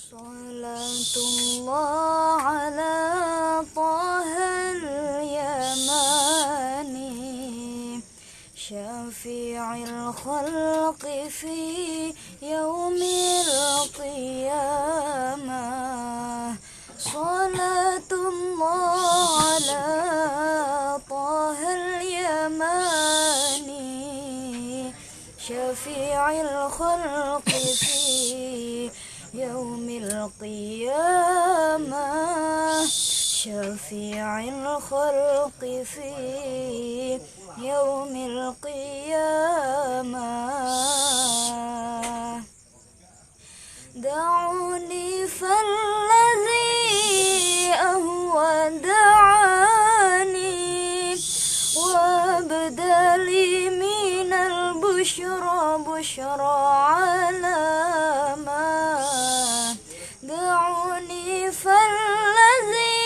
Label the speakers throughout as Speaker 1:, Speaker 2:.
Speaker 1: Salatullah ala tahal yamani syafi'il khalqi fi yaumil qiyamah. Salatullah ala tahal yamani syafi'il khalqi fi yaumil qiyamah. Syafi'il khalqi fi yaumil qiyamah. Da'uni falladhi ahwa da'ani wabdali minal bushra alama. دعوني فالذي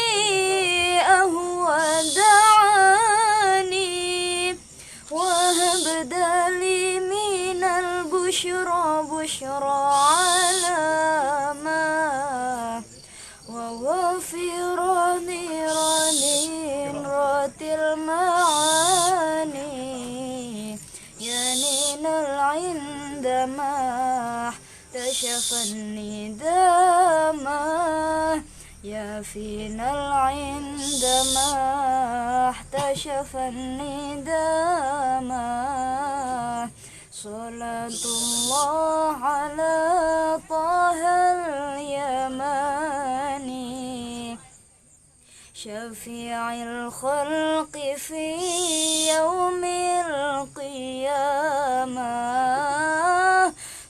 Speaker 1: أهوى دعاني وهب لي من البشرى علامة وغفر لي المعاني ينين عندما اكتشف الندامة يا فينا عندما اكتشف الندامة. صلاة الله على طه اليماني شفيع الخلق في يوم القيامة.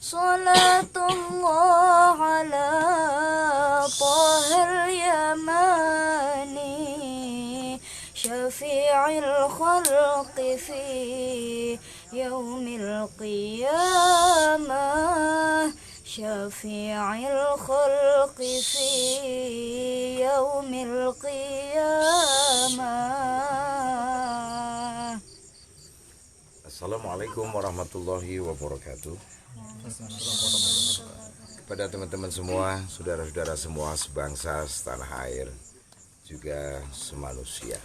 Speaker 1: صلاة الله على طه اليماني شفيع الخلق في يوم القيامة. شفيع الخلق في يوم القيامة.
Speaker 2: Assalamualaikum warahmatullahi wabarakatuh. Kepada teman-teman semua, saudara-saudara semua sebangsa, setanah air, juga semanusia.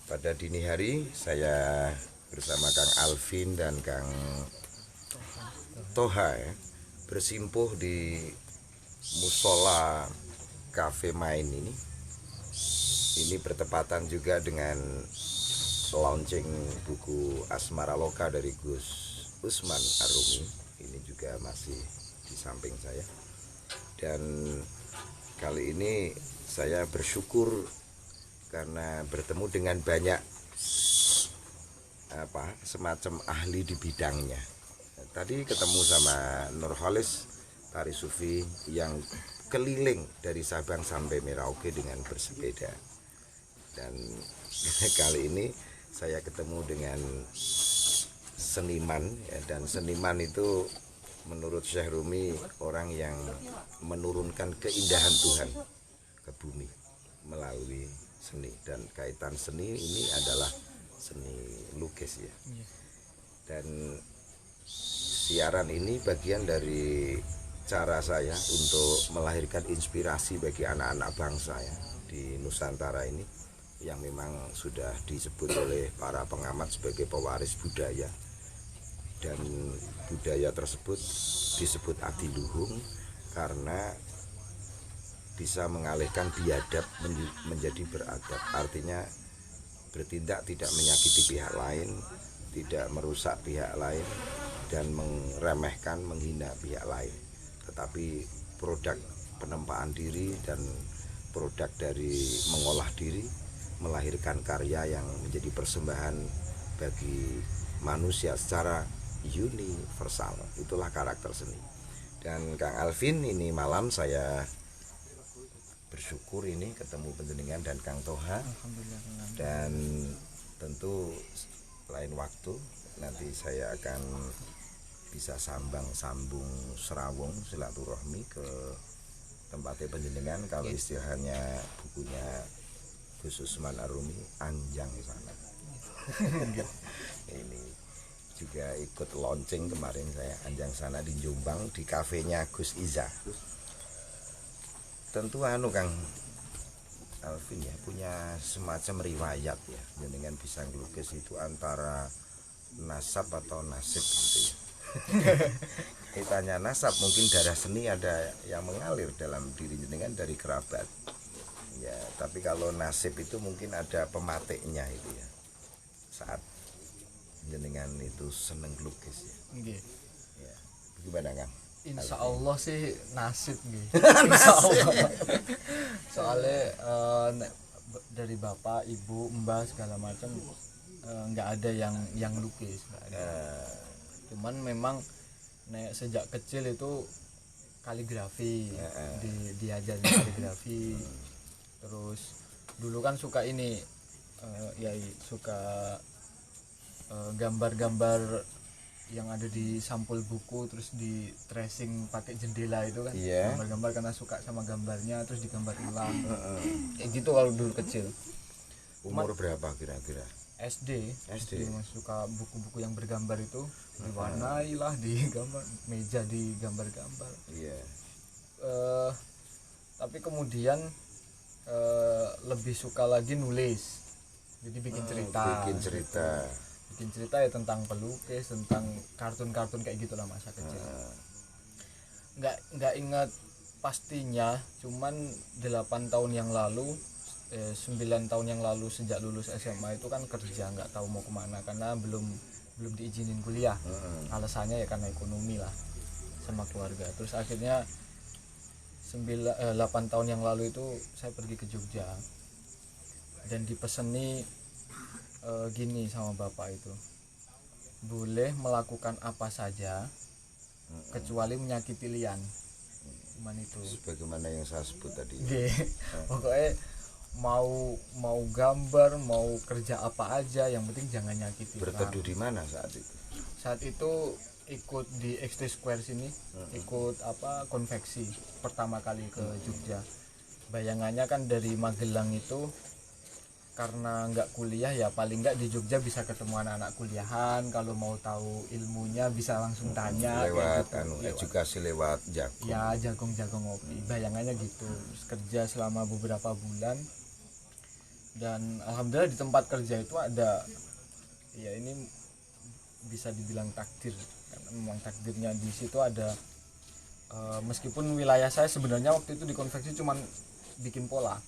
Speaker 2: Pada dini hari saya bersama Kang Alvin dan Kang Toha bersimpuh di musola Cafe Main ini. Ini bertepatan juga dengan launching buku Asmara Loka dari Gus Usman Arumi. Ini juga masih di samping saya. Dan kali ini saya bersyukur karena bertemu dengan banyak semacam ahli di bidangnya. Tadi ketemu sama Nurholis tari sufi yang keliling dari Sabang sampai Merauke dengan bersepeda. Dan kali ini saya ketemu dengan seniman ya, dan seniman itu menurut Syekh Rumi orang yang menurunkan keindahan Tuhan ke bumi melalui seni, dan kaitan seni ini adalah seni lukis ya. Dan siaran ini bagian dari cara saya untuk melahirkan inspirasi bagi anak-anak bangsa ya di Nusantara ini, yang memang sudah disebut oleh para pengamat sebagai pewaris budaya. Dan budaya tersebut disebut adiluhung karena bisa mengalihkan biadab menjadi beradab. Artinya bertindak tidak menyakiti pihak lain, tidak merusak pihak lain, dan meremehkan, menghina pihak lain. Tetapi produk penempaan diri dan produk dari mengolah diri melahirkan karya yang menjadi persembahan bagi manusia secara universal. Itulah karakter seni. Dan Kang Alvin, ini malam saya bersyukur ini ketemu panjenengan dan Kang Toha. Dan tentu lain waktu nanti saya akan bisa sambung serawung silaturahmi ke tempatnya panjenengan. Kalau istilahnya bukunya Gus Usman Arumi, Anjang sana. Ini juga ikut launching kemarin saya, Anjang sana di Jombang di kafenya Gus Iza. tentu anu Kang Alvin ya punya semacam riwayat ya, dengan bisa ngelukis itu antara nasab atau nasib gitu ya. Kitanya nasab mungkin darah seni ada yang mengalir dalam diri jenengan dari kerabat ya, tapi kalau nasib itu mungkin ada pematiknya itu ya, saat jenengan itu seneng lukis ya.
Speaker 3: Nggih.
Speaker 2: Ya. Gimana Kang?
Speaker 3: Insya Allah sih nasib nggih. Insya Allah. Soalnya dari bapak, ibu, mbah segala macam nggak ada yang lukis, nggak ada. Cuman memang sejak kecil itu kaligrafi, diajarin kaligrafi. Terus dulu kan suka ini, suka gambar-gambar yang ada di sampul buku terus di tracing pakai jendela itu kan, gambar-gambar karena suka sama gambarnya terus digambar ulang, kayak gitu kalau dulu kecil.
Speaker 2: Umur berapa kira-kira?
Speaker 3: SD masih suka buku-buku yang bergambar itu, diwarnai lah, digambar meja digambar-gambar. Tapi kemudian lebih suka lagi nulis, jadi bikin cerita ya tentang pelukis, tentang kartun-kartun kayak gitulah masa kecil. Nggak ingat pastinya, cuman 8 tahun yang lalu, 9 tahun yang lalu sejak lulus SMA itu kan kerja, nggak tahu mau kemana karena belum diizinin kuliah. Alasannya ya karena ekonomi lah sama keluarga. Terus akhirnya 8 tahun yang lalu itu saya pergi ke Jogja dan dipeseni gini sama bapak itu, boleh melakukan apa saja kecuali menyakiti lian. Cuman itu
Speaker 2: sebagaimana yang saya sebut tadi.
Speaker 3: Pokoknya mau gambar, mau kerja apa aja, yang penting jangan nyakiti.
Speaker 2: Berteduh di mana saat itu?
Speaker 3: Saat itu ikut di XT Square sini, ikut konveksi pertama kali ke Jogja. Bayangannya kan dari Magelang itu karena nggak kuliah ya, paling nggak di Jogja bisa ketemu anak-anak kuliahan, kalau mau tahu ilmunya bisa langsung tanya
Speaker 2: lewat
Speaker 3: gitu.
Speaker 2: edukasi lewat jagung.
Speaker 3: Ya jagung ngopi, bayangannya gitu. Terus kerja selama beberapa bulan dan alhamdulillah di tempat kerja itu ada, ya ini bisa dibilang takdir karena memang takdirnya di situ ada. Meskipun wilayah saya sebenarnya waktu itu di konveksi cuman bikin pola,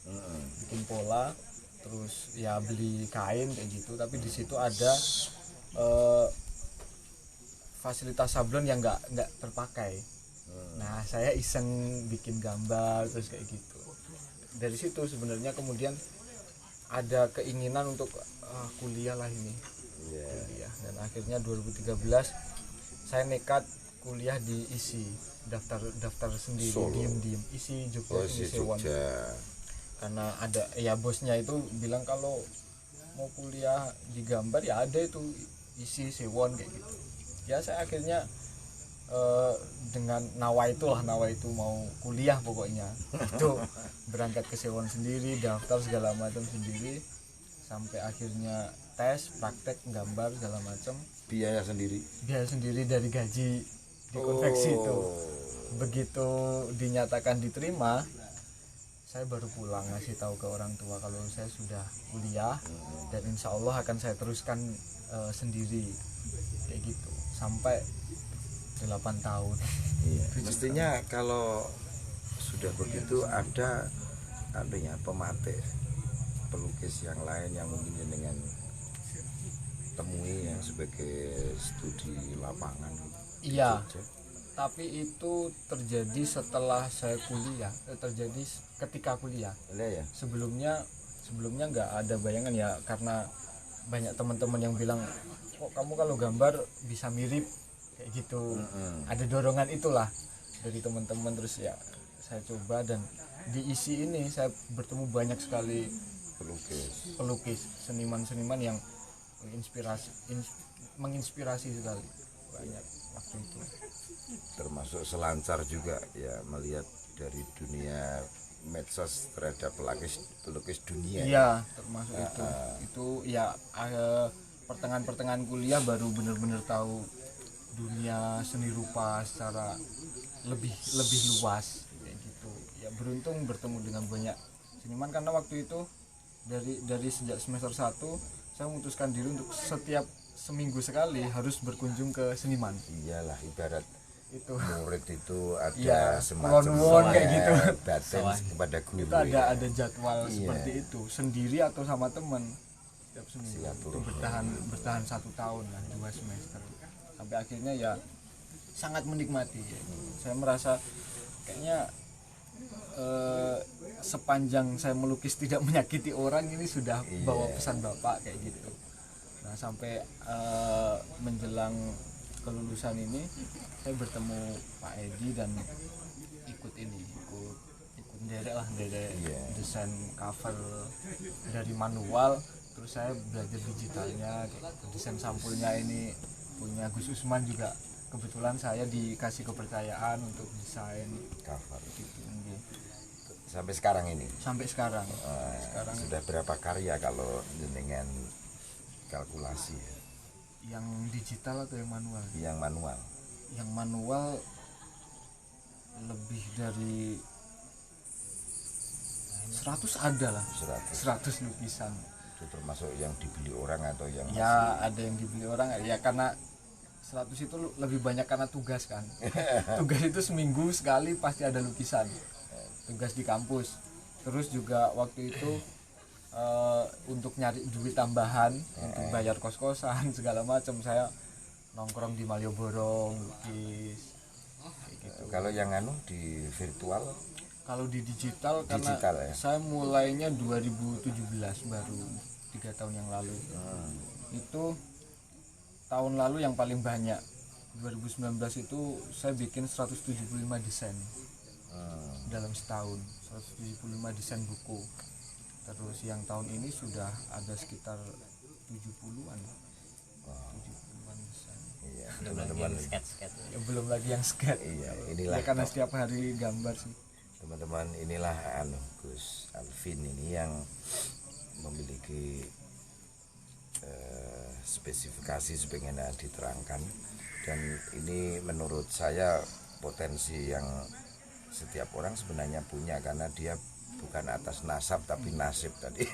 Speaker 3: terus ya beli kain kayak gitu, tapi di situ ada fasilitas sablon yang nggak terpakai. Nah saya iseng bikin gambar terus kayak gitu. Dari situ sebenarnya kemudian ada keinginan untuk kuliah lah ini. Kuliah. Dan akhirnya 2013 saya nekat kuliah di ISI, daftar sendiri, diem ISI Jogja. Karena ada ya bosnya itu bilang kalau mau kuliah di gambar ya ada itu isi Sewon kayak gitu. Ya saya akhirnya dengan nawa itu mau kuliah pokoknya. Itu berangkat ke Sewon sendiri, daftar segala macam sendiri, sampai akhirnya tes, praktek gambar segala macam.
Speaker 2: Biaya sendiri
Speaker 3: dari gaji di konveksi itu. Begitu dinyatakan diterima, saya baru pulang ngasih tahu ke orang tua kalau saya sudah kuliah dan insya Allah akan saya teruskan sendiri kayak gitu sampai 8 tahun.
Speaker 2: Mestinya kalau sudah begitu ada pematik pelukis yang lain yang mungkin dengan temui yang sebagai studi lapangan.
Speaker 3: Iya. Tapi itu terjadi setelah saya kuliah, terjadi ketika kuliah.
Speaker 2: Ya.
Speaker 3: Sebelumnya nggak ada bayangan ya, karena banyak teman-teman yang bilang kok kamu kalau gambar bisa mirip kayak gitu. Ada dorongan itulah dari teman-teman, terus ya saya coba dan di ISI ini saya bertemu banyak sekali pelukis, seniman-seniman yang menginspirasi sekali, banyak waktu itu.
Speaker 2: Termasuk selancar juga ya melihat dari dunia medsos terhadap pelukis dunia.
Speaker 3: Iya, termasuk itu ya pertengahan kuliah baru benar-benar tahu dunia seni rupa secara lebih luas kayak gitu. Ya ya beruntung bertemu dengan banyak seniman, karena waktu itu dari sejak semester 1 saya memutuskan diri untuk setiap seminggu sekali harus berkunjung ke seniman.
Speaker 2: Iyalah, ibarat
Speaker 3: Itu
Speaker 2: murid itu ada
Speaker 3: Iya,
Speaker 2: semacam
Speaker 3: kulon-won kayak gitu.
Speaker 2: batin kepada guru.
Speaker 3: kita ada jadwal
Speaker 2: Iya.
Speaker 3: seperti itu, sendiri atau sama teman setiap seminggu. Itu
Speaker 2: Silaturahmi.
Speaker 3: bertahan 1 tahun lah, 2 semester, sampai akhirnya ya sangat menikmati. Saya merasa kayaknya sepanjang saya melukis tidak menyakiti orang, ini sudah bawa pesan bapak kayak gitu. Nah sampai menjelang kelulusan ini saya bertemu Pak Edi dan ikut derek desain cover dari manual, terus saya belajar digitalnya kayak gitu. Desain sampulnya ini punya Gus Usman juga, kebetulan saya dikasih kepercayaan untuk desain
Speaker 2: Cover.
Speaker 3: gitu.
Speaker 2: Sampai sekarang ini.
Speaker 3: Sampai sekarang
Speaker 2: Sudah berapa karya kalau dengan kalkulasi?
Speaker 3: yang digital atau yang manual?
Speaker 2: Yang manual.
Speaker 3: Yang manual lebih dari 100 ada lah, 100 lukisan.
Speaker 2: Itu termasuk yang dibeli orang atau yang
Speaker 3: Ya ada yang dibeli orang ya, karena 100 itu lebih banyak karena tugas kan. Tugas itu seminggu sekali pasti ada lukisan, tugas di kampus. Terus juga waktu itu untuk nyari duit tambahan untuk bayar kos-kosan segala macam, saya nongkrong di Malioboro lukis kayak gitu.
Speaker 2: Kalau yang di virtual?
Speaker 3: Kalau di digital karena
Speaker 2: Digital, ya?
Speaker 3: saya mulainya 2017, baru 3 tahun yang lalu. Itu tahun lalu yang paling banyak, 2019 itu saya bikin 175 desain dalam setahun, 175 desain buku. Terus yang tahun ini sudah ada sekitar 70-an, 70-an desain.
Speaker 2: Iya, teman-teman.
Speaker 3: Ya, belum lagi yang sketch.
Speaker 2: Iya, inilah
Speaker 3: Ya, karena setiap hari gambar sih.
Speaker 2: teman-teman, inilah Gus Alvin ini yang memiliki spesifikasi sebagaimana diterangkan, dan ini menurut saya potensi yang setiap orang sebenarnya punya, karena dia bukan atas nasab tapi nasib tadi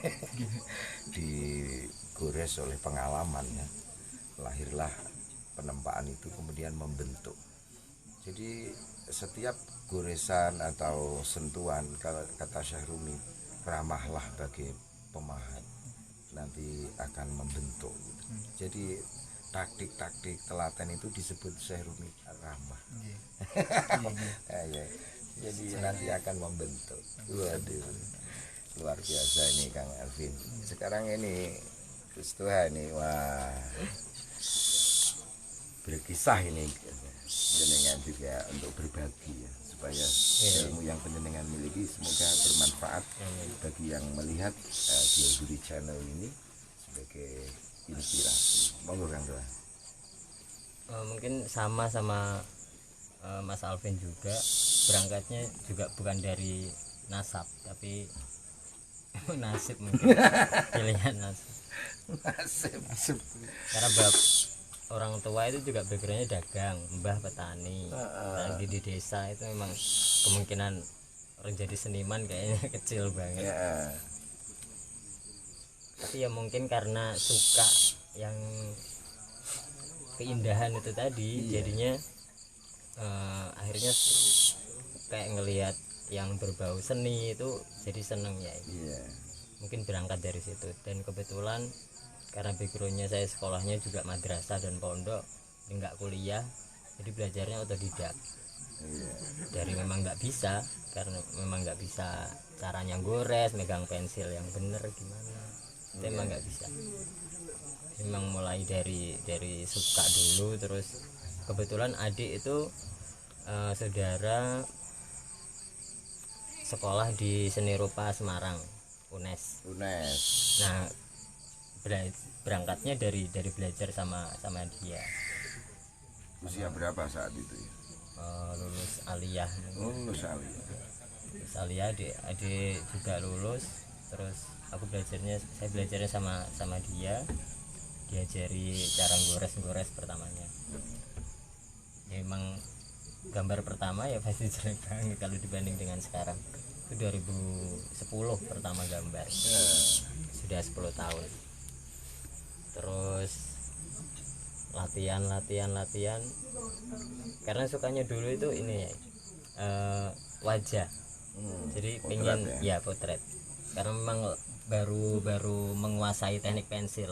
Speaker 2: digores oleh pengalaman ya. Lahirlah penempaan itu kemudian membentuk. Jadi setiap goresan atau sentuhan, kalau kata Syekh Rumi, ramahlah bagi pemahat, nanti akan membentuk gitu. Jadi taktik-taktik telaten itu disebut Syekh Rumi ramah. Ya. Jadi nanti akan membentuk. Waduh, luar biasa ini Kang Alvin. Sekarang ini Gus Tuha ini, wah, berkisah ini jenengan juga untuk berbagi ya, supaya ilmu yang penjenengan miliki semoga bermanfaat bagi yang melihat Geoguri Channel ini sebagai inspirasi. Monggo Kang Tuha.
Speaker 4: Mungkin sama Mas Alvin juga, berangkatnya juga bukan dari nasab tapi nasib, mungkin pilihan nasib. Karena orang tua itu juga backgroundnya dagang, mbah petani, lagi di desa itu memang kemungkinan orang jadi seniman kayaknya kecil banget. Tapi ya mungkin karena suka yang keindahan itu tadi, jadinya akhirnya kayak ngelihat yang berbau seni itu jadi seneng ya. Mungkin berangkat dari situ, dan kebetulan karena backgroundnya saya sekolahnya juga madrasah dan pondok, nggak kuliah, jadi belajarnya otodidak. Dari memang nggak bisa, karena memang nggak bisa caranya gores, megang pensil yang bener gimana, itu emang nggak bisa. Memang mulai dari suka dulu, terus kebetulan adik itu saudara sekolah di Seni Rupa Semarang, UNES. Nah, berangkatnya dari belajar sama dia.
Speaker 2: Usia berapa saat itu ya?
Speaker 4: Lulus aliyah.
Speaker 2: Lulus
Speaker 4: Aliyah, adik juga lulus. Terus saya belajarnya sama dia, diajari cara gores pertamanya. Ya emang gambar pertama ya pasti jelek banget kalau dibanding dengan sekarang. Itu 2010 pertama gambar, sudah 10 tahun. Terus latihan karena sukanya dulu itu ini wajah. Jadi pengen ya potret, karena memang baru menguasai teknik pensil.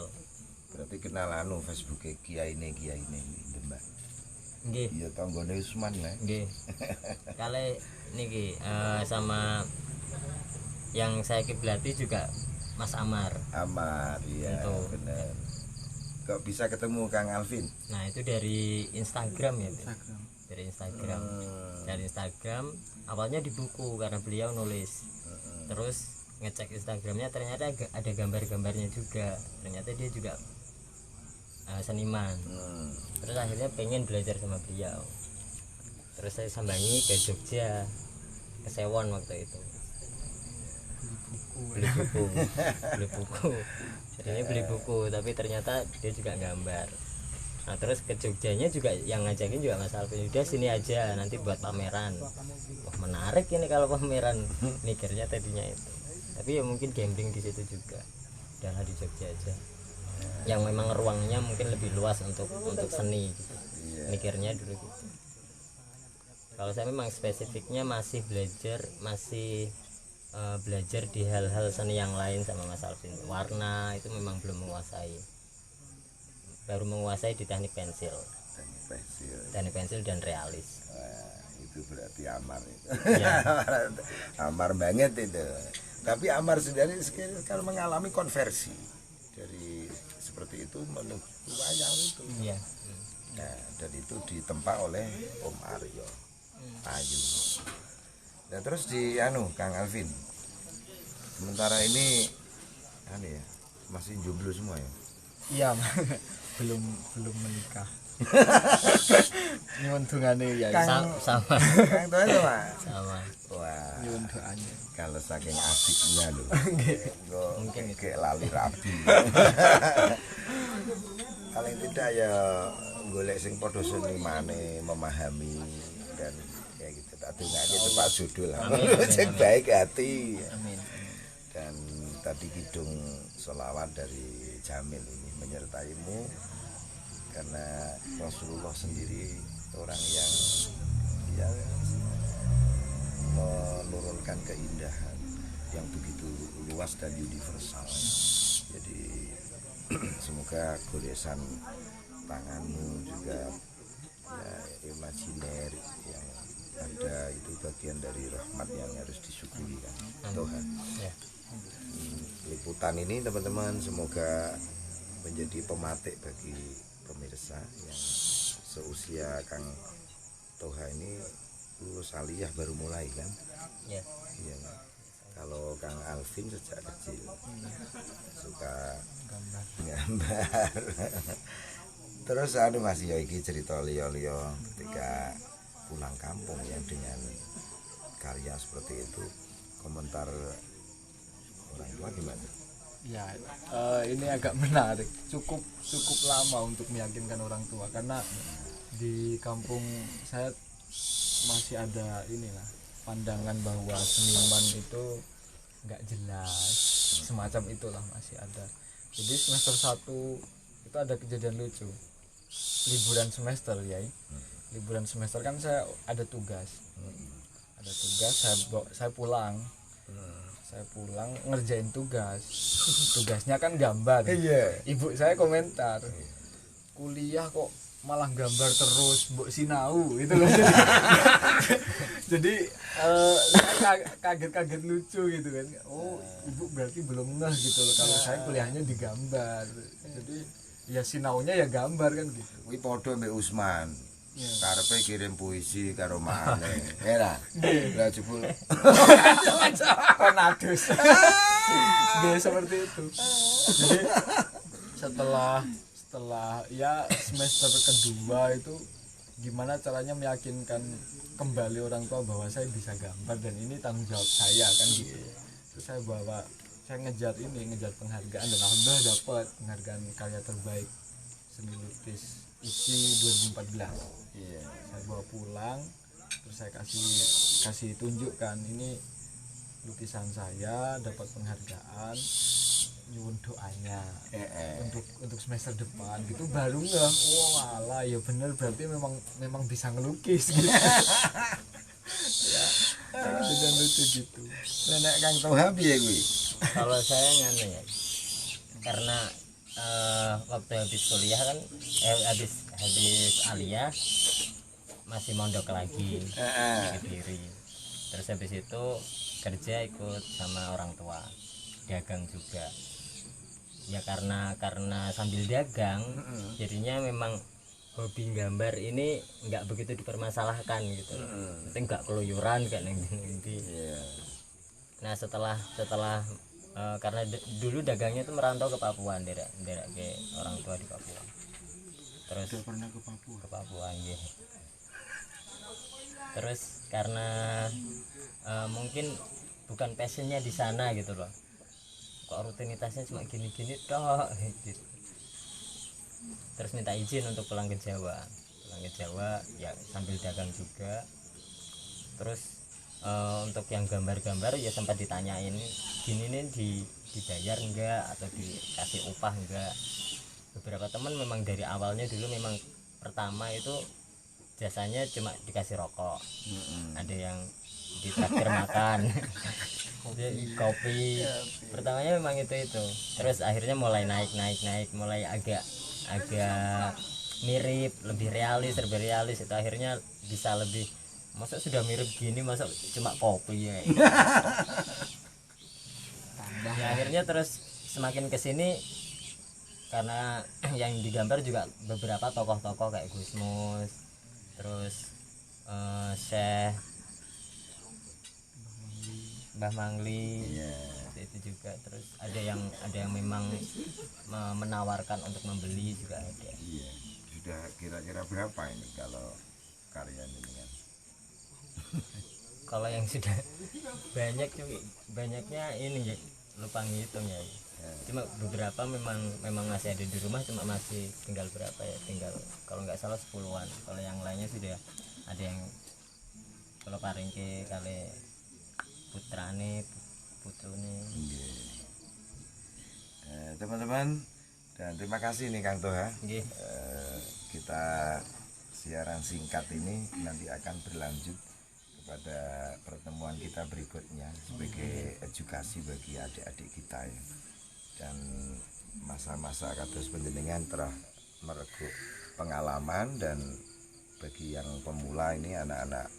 Speaker 2: Berarti kenal Facebook Kiai ini Mbak.
Speaker 4: Nggih.
Speaker 2: Iya tanggane Usman ya.
Speaker 4: Nggih. Kali niki sama yang saya kiblati juga Mas Amar.
Speaker 2: Iya benar. Kok bisa ketemu Kang Alvin?
Speaker 4: Nah, itu dari Instagram ya, Pak? Dari Instagram. Dari Instagram awalnya di buku karena beliau nulis. Terus ngecek Instagramnya ternyata ada gambar-gambarnya juga. Ternyata dia juga seniman. Terus akhirnya pengen belajar sama beliau. Terus saya sambangi ke Jogja, ke Sewon waktu itu. Beli buku. Jadinya beli buku, tapi ternyata dia juga gambar. Nah, terus ke Jogjanya juga yang ngajakin juga Mas Alvin, udah sini aja nanti buat pameran. Wah, menarik ini kalau pameran, mikirnya tadinya itu. Tapi ya mungkin gambling di situ juga. Udahlah di Jogja aja. Yang memang ruangnya mungkin lebih luas untuk seni gitu. Mikirnya dulu gitu. Kalau saya memang spesifiknya masih belajar di hal-hal seni yang lain sama Mas Alvin. Warna itu memang belum menguasai, baru menguasai di teknik pensil dan realis.
Speaker 2: Wah, itu berarti Amar itu.
Speaker 4: Ya.
Speaker 2: Amar banget itu. Tapi Amar sendiri kalau mengalami konversi dari seperti itu menuju wayang itu.
Speaker 4: Iya.
Speaker 2: Nah, dan itu ditempa oleh Om Aryo Ayu. Nah, terus di Kang Alvin. Sementara ini ya, masih jomblo semua ya?
Speaker 3: Iya, belum menikah. Nyuwun dongane ya.
Speaker 4: Sama.
Speaker 2: Kang Tuan
Speaker 4: Sama.
Speaker 2: Wah,
Speaker 3: Nyuwun doanya.
Speaker 2: kalau saking asiknya loh.
Speaker 4: Mungkin
Speaker 2: kayak lali rabi. Paling tidak ya golek sing padha senimane, memahami dan kayak gitu. Tak dongake Pak Judul. Sing baik hati.
Speaker 4: Amin.
Speaker 2: Dan tadi kidung sholawat dari Jamil ini menyertaimu, karena Rasulullah sendiri orang yang menurunkan keindahan yang begitu luas dan universal. Jadi semoga golesan tanganmu juga ya imajiner yang ada itu bagian dari rahmat yang harus disyukuri kan Tuhan.
Speaker 4: Ya.
Speaker 2: Liputan ini teman-teman semoga menjadi pematik bagi pemirsa yang seusia Kang Toha ini lulus aliyah baru mulai kan.
Speaker 4: Ya.
Speaker 2: Iya. Kalau Kang Alvin sejak kecil suka gambar. Terus masih iki cerita liyo-liyo ketika pulang kampung yang dengan karya seperti itu, komentar orang tua gimana?
Speaker 3: Ya, ini agak menarik. Cukup lama untuk meyakinkan orang tua karena di kampung saya masih ada inilah pandangan bahwa seniman itu nggak jelas, semacam itulah masih ada. Jadi semester 1 itu ada kejadian lucu. Liburan semester ya. Liburan semester kan saya ada tugas. Saya pulang. Saya pulang ngerjain tugasnya kan gambar. Ibu saya komentar, kuliah kok malah gambar terus, mbok sinau itu loh. Jadi kaget lucu gitu kan. Oh, ibu berarti belum ngeh gitu loh kalau saya kuliahnya di gambar. Jadi ya sinaunya ya gambar kan gitu.
Speaker 2: Kuwi padha mbek Usman. Karepe kirim puisi karo Mane. Ya lah jebul.
Speaker 3: Konadus. Dia seperti itu. Jadi setelah ya semester kedua itu gimana caranya meyakinkan kembali orang tua bahwa saya bisa gambar dan ini tanggung jawab saya kan gitu. Terus saya ngejar penghargaan dan alhamdulillah dapat penghargaan karya terbaik seni lukis ICI 2014.
Speaker 2: Iya.
Speaker 3: Saya bawa pulang, terus saya kasih tunjukkan ini lukisan saya, dapat penghargaan, nyuwun doanya untuk semester depan gitu, baru nggak, oh alah ya bener, berarti memang bisa ngelukis gitu. Ya dan lucu gitu.
Speaker 2: Nek Kang Toha piye kuwi?
Speaker 4: Kalau saya nganu ya, karena waktu habis kuliah kan habis aliyah masih mondok lagi di Kediri, terus habis itu kerja ikut sama orang tua, dagang juga ya, karena sambil dagang jadinya memang hobi gambar ini nggak begitu dipermasalahkan gitu, penting nggak keluyuran kan nanti. Nah setelah karena dulu dagangnya itu merantau ke Papua, nderak ke orang tua di Papua, terus
Speaker 3: Udah pernah ke Papua?
Speaker 4: Ya. Terus karena mungkin bukan passionnya di sana gitu loh, kok rutinitasnya cuma gini-gini toh gitu. Terus minta izin untuk pulang ke Jawa ya sambil dagang juga. Terus untuk yang gambar-gambar ya sempat ditanyain, gini nih dibayar enggak atau dikasih upah enggak. Beberapa teman memang dari awalnya dulu memang pertama itu jasanya cuma dikasih rokok, ada yang ditraktir makan, kopi. Pertamanya memang itu. Terus akhirnya mulai naik, mulai agak mirip, lebih realis, itu akhirnya bisa lebih, masa sudah mirip gini, masa cuma kopi ya. Ya akhirnya terus semakin kesini karena yang digambar juga beberapa tokoh-tokoh kayak Gusmus, terus Syekh Mbah Mangli, itu juga. Terus ada yang memang menawarkan untuk membeli juga ada.
Speaker 2: Iya. Sudah kira-kira berapa ini kalau karya ini kan?
Speaker 4: Kalau yang sudah banyak cuy, banyaknya ini ya, lupa ngitung ya. Cuma beberapa memang masih ada di rumah, cuma masih tinggal berapa ya, tinggal kalau nggak salah 10-an. Kalau yang lainnya sudah ada yang kalau paringke kali putrane putune.
Speaker 2: Teman-teman, dan terima kasih nih Kang Toha. Kita siaran singkat ini nanti akan berlanjut kepada pertemuan kita berikutnya sebagai edukasi bagi adik-adik kita ya. Dan masa-masa kados panjenengan telah mereguk pengalaman, dan bagi yang pemula ini, anak-anak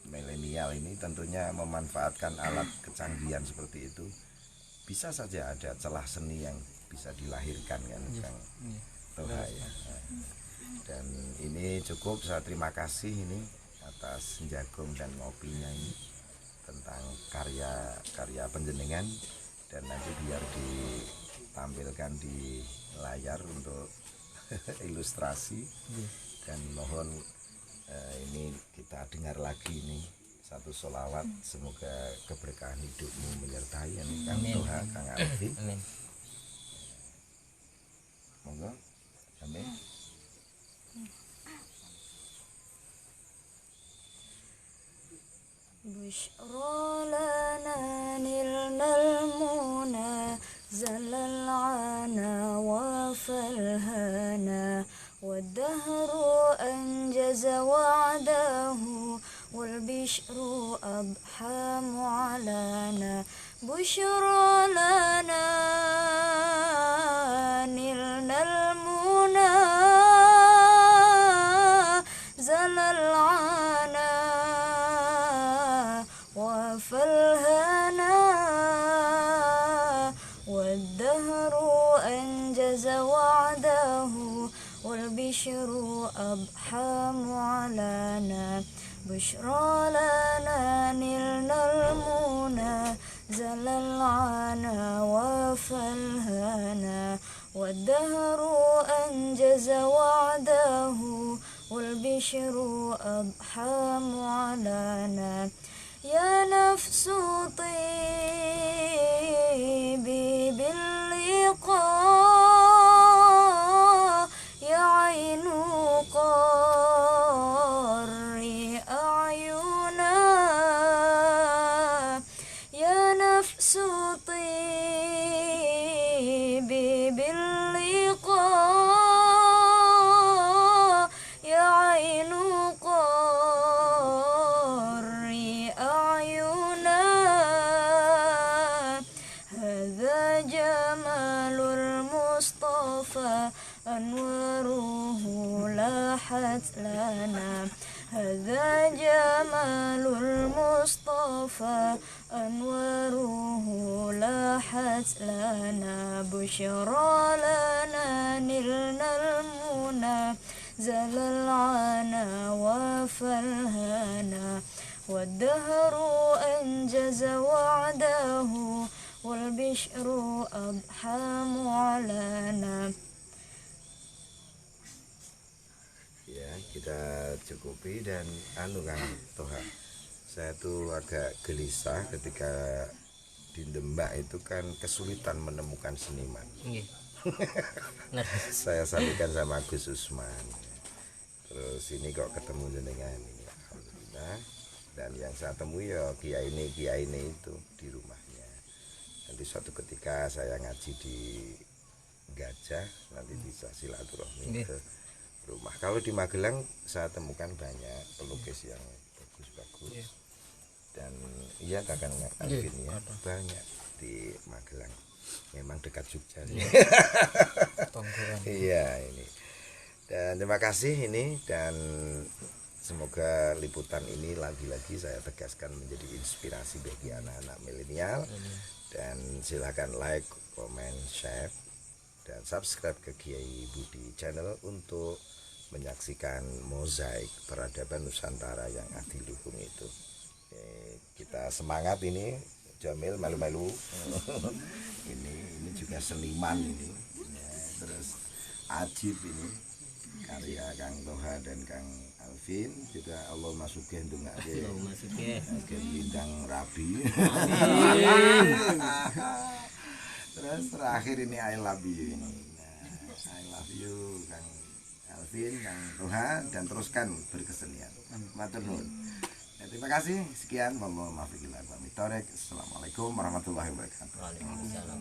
Speaker 2: milenial ini tentunya memanfaatkan alat kecanggihan seperti itu, bisa saja ada celah seni yang bisa dilahirkan kan Kang Toha ya. Dan ini cukup, saya terima kasih ini atas jagung dan ngopinya ini tentang karya panjenengan, dan nanti biar ditampilkan di layar untuk ilustrasi. Dan mohon ini kita dengar lagi ini satu sholawat, semoga keberkahan hidupmu menyertai ya Kang Toha, Kang Alfi.
Speaker 4: Amin.
Speaker 2: Monggo. Amin.
Speaker 1: بشرى لنا نلنا المنى زل العنا وفالهنا والدهر أنجز وعده والبشر أضحى معلنا بشرى لنا نلنا المنى زل العنا وفالهنا والدهر أنجز وعده والبشر أضحى معلنا بشرى لنا نلنا المنى زل العنا وفالهنا والدهر أنجز وعده والبشر أضحى معلنا يا نفس طيبي باللقاء يا لاحت لنا هذا جمال المصطفى أنواره لاحت لنا بشرى لنا نلنا المنى زل العنا وفالهنا والدهر أنجز وعده والبشر أضحى معلنا.
Speaker 2: Ya, kita cukupi. Dan Kang Toha, saya tuh agak gelisah ketika di Demak itu kan kesulitan menemukan seniman. Saya sampaikan sama Gus Usman, terus ini kok ketemu dengan ini, alhamdulillah. Dan yang saya temui ya kiai ini itu di rumahnya. Nanti suatu ketika saya ngaji di Gajah, nanti bisa silaturahmi ke rumah. Kalau di Magelang saya temukan banyak pelukis yang bagus-bagus. Dan iya Kakang Alvin ya, banyak di Magelang. Memang dekat Jogja. Iya ini. Dan terima kasih ini, dan semoga liputan ini lagi-lagi saya tegaskan menjadi inspirasi bagi anak-anak milenial. Dan silakan like, comment, share, dan subscribe ke Kiai Budi Channel untuk menyaksikan mozaik peradaban Nusantara yang adiluhung itu. Kita semangat ini. Jamil malu-malu. ini juga seniman ini. Ya, terus Ajib ini karya Kang Toha dan Kang Alvin juga. Allah masukin ndongake. Allah masukin bintang rabi. Terus terakhir ini I love you ini. I love you Kang Alvin, Kang Toha, dan teruskan berkesenian. Matur nuwun. Terima kasih, sekian. Assalamualaikum warahmatullahi wabarakatuh.
Speaker 4: Waalaikumsalam.